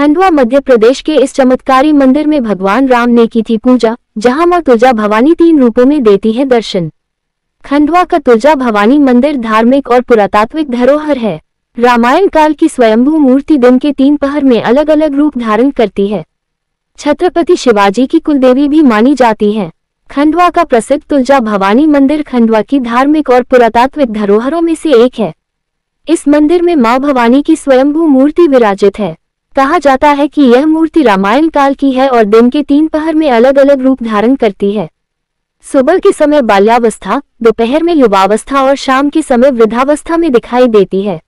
खंडवा मध्य प्रदेश के इस चमत्कारी मंदिर में भगवान राम ने की थी पूजा, जहां मां तुलजा भवानी 3 रूपों में देती है दर्शन। खंडवा का तुलजा भवानी मंदिर धार्मिक और पुरातात्विक धरोहर है। रामायण काल की स्वयंभू मूर्ति दिन के 3 पहर में अलग अलग रूप धारण करती है। छत्रपति शिवाजी की कुलदेवी भी मानी जाती है। खंडवा का प्रसिद्ध तुलजा भवानी मंदिर खंडवा की धार्मिक और पुरातात्विक धरोहरों में से एक है। इस मंदिर में मां भवानी की स्वयंभू मूर्ति विराजित है। कहा जाता है कि यह मूर्ति रामायण काल की है और दिन के 3 पहर में अलग अलग रूप धारण करती है। सुबह के समय बाल्यावस्था, दोपहर में युवावस्था और शाम के समय वृद्धावस्था में दिखाई देती है।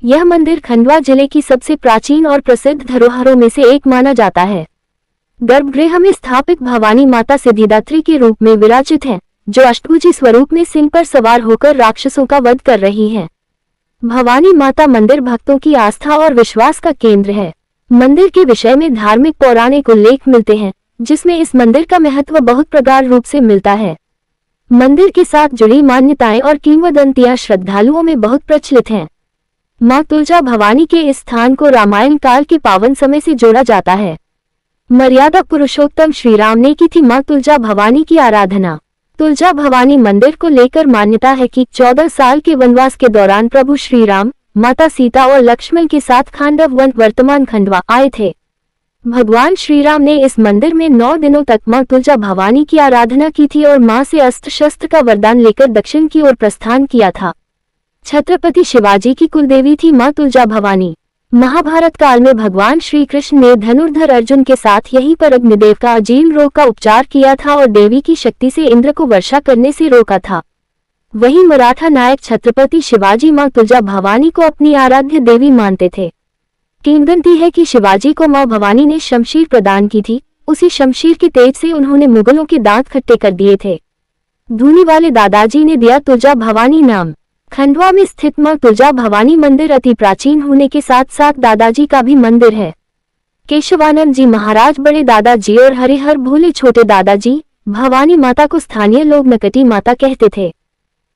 यह मंदिर खंडवा जिले की सबसे प्राचीन और प्रसिद्ध धरोहरों में से एक माना जाता है। गर्भगृह में स्थापित भवानी माता सिद्धिदात्री के रूप में विराजित हैं, जो अष्टभुजी स्वरूप में सिंह पर सवार होकर राक्षसों का वध कर रही हैं। भवानी माता मंदिर भक्तों की आस्था और विश्वास का केंद्र है। मंदिर के विषय में धार्मिक पौराणिक उल्लेख मिलते हैं, जिसमें इस मंदिर का महत्व बहुत प्रगाढ़ रूप से मिलता है। मंदिर के साथ जुड़ी मान्यताएं और किंवदंतियां श्रद्धालुओं में बहुत प्रचलित हैं। मां तुलजा भवानी के इस स्थान को रामायण काल के पावन समय से जोड़ा जाता है। मर्यादा पुरुषोत्तम श्री राम ने की थी मां तुलजा भवानी की आराधना। तुलजा भवानी मंदिर को लेकर मान्यता है कि 14 साल के वनवास के दौरान प्रभु श्री राम, माता सीता और लक्ष्मण के साथ खांडव वन वर्तमान खंडवा आए थे। भगवान श्री राम ने इस मंदिर में 9 दिनों तक मां तुलजा भवानी की आराधना की थी और मां से अस्त्र शस्त्र का वरदान लेकर दक्षिण की ओर प्रस्थान किया था। छत्रपति शिवाजी की कुलदेवी थी मां तुलजा भवानी। महाभारत काल में भगवान श्री कृष्ण ने धनुर्धर अर्जुन के साथ यहीं पर अग्निदेव का अजीर्ण रोग का उपचार किया था और देवी की शक्ति से इंद्र को वर्षा करने से रोका था। वहीं मराठा नायक छत्रपति शिवाजी मां तुलजा भवानी को अपनी आराध्य देवी मानते थे। किंवदंती है कि शिवाजी को मां भवानी ने शमशीर प्रदान की थी। उसी शमशीर के तेज से उन्होंने मुगलों के दांत खट्टे कर दिए थे। धूनी वाले दादाजी ने दिया तुलजा भवानी नाम। खंडवा में स्थित मां तुलजा भवानी मंदिर अति प्राचीन होने के साथ साथ दादाजी का भी मंदिर है। केशवानंद जी महाराज बड़े दादाजी और हरिहर भोले छोटे दादाजी भवानी माता को स्थानीय लोग नकटी माता कहते थे।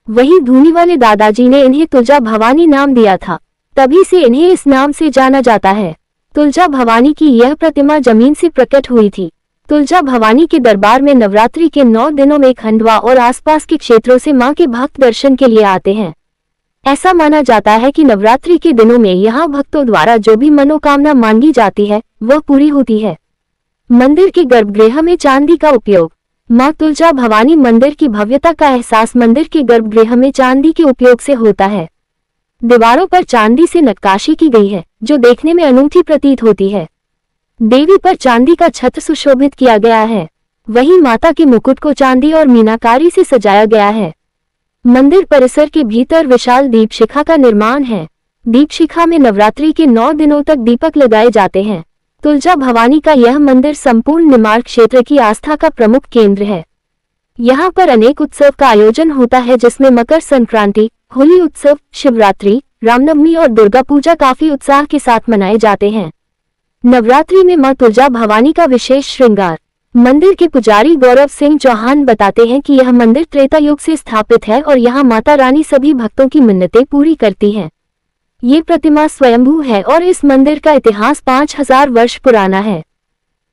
वहीं धूनी वाले दादाजी ने इन्हें तुलजा भवानी नाम दिया था, तभी से इन्हें इस नाम से जाना जाता है। तुलजा भवानी की यह प्रतिमा जमीन से प्रकट हुई थी। तुलजा भवानी के दरबार में नवरात्रि के 9 दिनों में खंडवा और आसपास के क्षेत्रों से मां के भक्त दर्शन के लिए आते हैं। ऐसा माना जाता है कि नवरात्रि के दिनों में यहाँ भक्तों द्वारा जो भी मनोकामना मांगी जाती है वह पूरी होती है। मंदिर के गर्भगृह में चांदी का उपयोग। मां तुलजा भवानी मंदिर की भव्यता का एहसास मंदिर के गर्भगृह में चांदी के उपयोग से होता है। दीवारों पर चांदी से नक्काशी की गई है, जो देखने में अनूठी प्रतीत होती है। देवी पर चांदी का छत्र सुशोभित किया गया है। वहीं माता के मुकुट को चांदी और मीनाकारी से सजाया गया है। मंदिर परिसर के भीतर विशाल दीपशिखा का निर्माण है। दीपशिखा में नवरात्रि के 9 दिनों तक दीपक लगाए जाते हैं। तुलजा भवानी का यह मंदिर संपूर्ण निमाड़ क्षेत्र की आस्था का प्रमुख केंद्र है। यहाँ पर अनेक उत्सव का आयोजन होता है, जिसमें मकर संक्रांति, होली उत्सव, शिवरात्रि, रामनवमी और दुर्गा पूजा काफी उत्साह के साथ मनाए जाते हैं। नवरात्रि में मां तुलजा भवानी का विशेष श्रृंगार। मंदिर के पुजारी गौरव सिंह चौहान बताते हैं कि यह मंदिर त्रेता युग से स्थापित है और यहाँ माता रानी सभी भक्तों की मन्नतें पूरी करती हैं। ये प्रतिमा स्वयंभू है और इस मंदिर का इतिहास 5000 वर्ष पुराना है।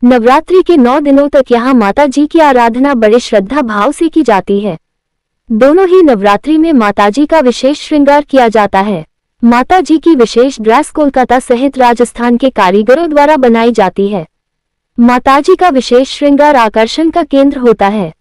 नवरात्रि के 9 दिनों तक यहाँ माता जी की आराधना बड़े श्रद्धा भाव से की जाती है। दोनों ही नवरात्रि में माताजी का विशेष श्रृंगार किया जाता है। माता जी की विशेष ड्रेस कोलकाता सहित राजस्थान के कारीगरों द्वारा बनाई जाती है। माताजी का विशेष श्रृंगार आकर्षण का केंद्र होता है।